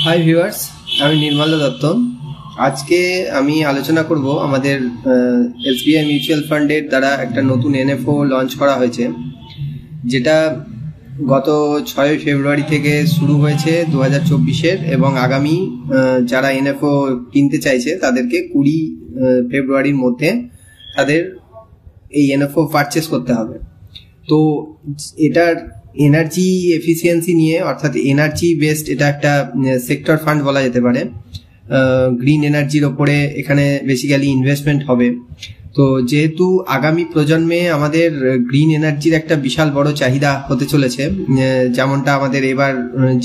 Hi viewers, আমি নির্মল দত্ত। আজকে আমি আলোচনা করব আমাদের এসবিআই মিউচুয়াল ফান্ডের দ্বারা একটা নতুন এনএফও লঞ্চ করা হয়েছে, যেটা গত 6 ফেব্রুয়ারি থেকে শুরু হয়েছে 2024-এর, এবং আগামী যারা এনএফও কিনতে চাইছে তাদেরকে 20 ফেব্রুয়ারির মধ্যে তাদের এই এনএফও পারচেস করতে হবে। তো এটার এনার্জি এফিসিয়েন্সি নিয়ে, অর্থাৎ এনার্জি বেসড এটা একটা সেক্টর ফান্ড বলা যেতে পারে। গ্রিন এনার্জির ওপরে এখানে বেসিক্যালি ইনভেস্টমেন্ট হবে। তো যেহেতু আগামী প্রজন্মে আমাদের গ্রিন এনার্জির একটা বিশাল বড় চাহিদা হতে চলেছে, যেমনটা আমাদের এবার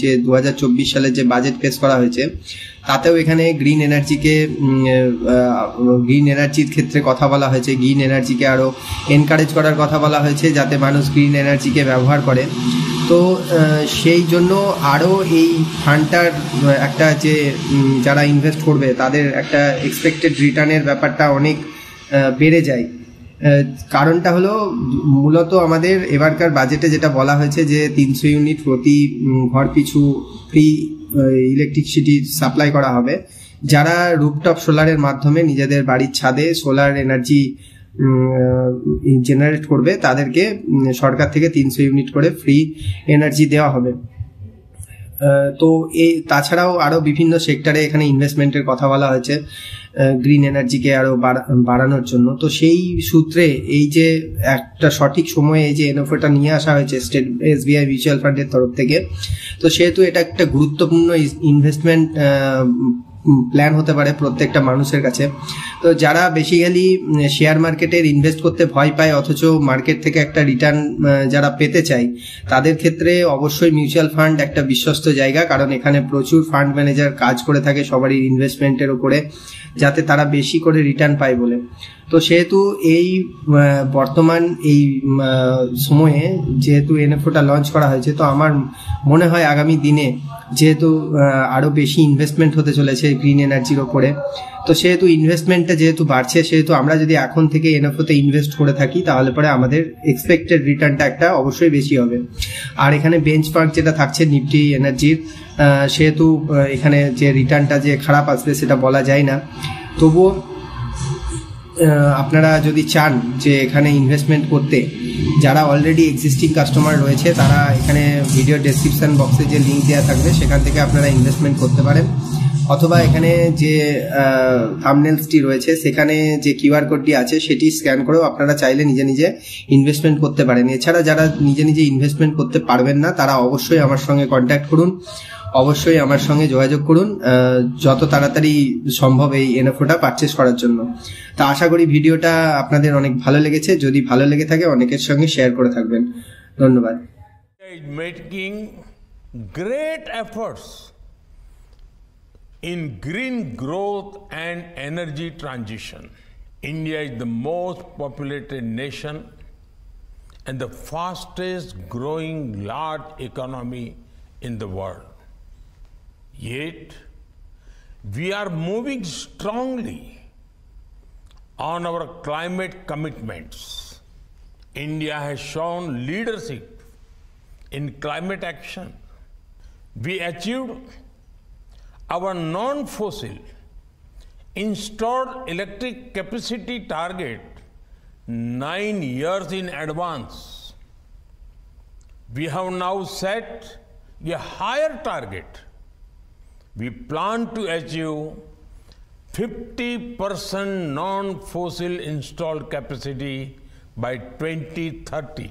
যে 2024 সালে যে বাজেট পেশ করা হয়েছে তাতেও এখানে গ্রিন এনার্জির ক্ষেত্রে কথা বলা হয়েছে। গ্রিন এনার্জিকে আরো এনকারেজ করার কথা বলা হয়েছে যাতে মানুষ গ্রিন এনার্জিকে ব্যবহার করে। তো সেই জন্য আরও এই ফান্ডটার একটা যে যারা ইনভেস্ট করবে তাদের একটা এক্সপেক্টেড রিটার্নের ব্যাপারটা অনেক বেড়ে যায়। কারণটা হলো মূলত আমাদের এবারকার বাজেটে যেটা বলা হয়েছে যে 300 ইউনিট প্রতি ঘর পিছু ফ্রি ইলেকট্রিসিটি সাপ্লাই করা হবে। যারা রুফটপ সোলারের মাধ্যমে নিজেদের বাড়ির ছাদে সোলার এনার্জি জেনারেট করবে তাদেরকে সরকার থেকে 300 ইউনিট করে ফ্রি এনার্জি দেওয়া হবে। তো তাছাড়াও আরো বিভিন্ন সেক্টরে এখানে ইনভেস্টমেন্টের কথা বলা হয়েছে গ্রিন এনার্জিকে আরো বাড়ানোর জন্য। তো সেই সূত্রে এই যে একটা সঠিক সময়ে এই যে এনএফওটা নিয়ে আসা হয়েছে স্টেট এসবিআই মিউচুয়াল ফান্ডের তরফ থেকে, তো সেহেতু এটা একটা গুরুত্বপূর্ণ ইনভেস্টমেন্ট প্ল্যান হতে পারে প্রত্যেকটা মানুষের কাছে। তো যারা বেসিক্যালি শেয়ার মার্কেটের ইনভেস্ট করতে ভয় পায় অথচ মার্কেট থেকে একটা রিটার্ন যারা পেতে চায় তাদের ক্ষেত্রে অবশ্যই মিউচুয়াল ফান্ড একটা বিশ্বস্ত জায়গা, কারণ এখানে প্রচুর ফান্ড ম্যানেজার কাজ করে থাকে সবারই ইনভেস্টমেন্টের উপরে যাতে তারা বেশি করে রিটার্ন পায় বলে। তো সেহেতু এই বর্তমান এই সময়ে যেহেতু এনএফওটা লঞ্চ করা হয়েছে, তো আমার মনে হয় আগামী দিনে যেহেতু আরো বেশি ইনভেস্টমেন্ট হতে চলেছে গ্রিন এনার্জির ওপরে, তো সেহেতু ইনভেস্টমেন্টটা যেহেতু বাড়ছে, সেহেতু আমরা যদি এখন থেকে এনএফওতে ইনভেস্ট করে থাকি তাহলে পরে আমাদের এক্সপেক্টেড রিটার্নটা একটা অবশ্যই বেশি হবে। আর এখানে বেঞ্চমার্ক যেটা থাকছে নিফটি এনার্জির, সেহেতু এখানে যে রিটার্নটা যে খারাপ আসবে সেটা বলা যায় না। তবুও আপনারা যদি চান যে এখানে ইনভেস্টমেন্ট করতে, যারা অলরেডি এক্সিস্টিং কাস্টমার রয়েছে তারা এখানে ভিডিও ডেসক্রিপশন বক্সে যে লিঙ্ক দেওয়া থাকবে সেখান থেকে আপনারা ইনভেস্টমেন্ট করতে পারেন, অথবা এখানে যে থাম্বনেলসটি রয়েছে সেখানে যে কিউআর কোডটি আছে সেটি স্ক্যান করেও আপনারা চাইলে নিজে নিজে ইনভেস্টমেন্ট করতে পারেন। এছাড়া যারা নিজে নিজে ইনভেস্টমেন্ট করতে পারবেন না তারা অবশ্যই আমার সঙ্গে কন্ট্যাক্ট করুন, অবশ্যই আমার সঙ্গে যোগাযোগ করুন যত তাড়াতাড়ি সম্ভব এই এনএফওটা পারচেস করার জন্য। তা আশা করি ভিডিওটা আপনাদের অনেক ভালো লেগেছে। যদি ভালো লেগে থাকে অনেকের সঙ্গে শেয়ার করে থাকবেন। ধন্যবাদ। Making great efforts in green growth and energy transition. India is the most populated nation and the fastest growing large economy in the world. Yet, we are moving strongly on our climate commitments. India has shown leadership in climate action. We achieved our non-fossil installed electric capacity target 9 years in advance. We have now set a higher target. We plan to achieve 50% non-fossil installed capacity by 2030.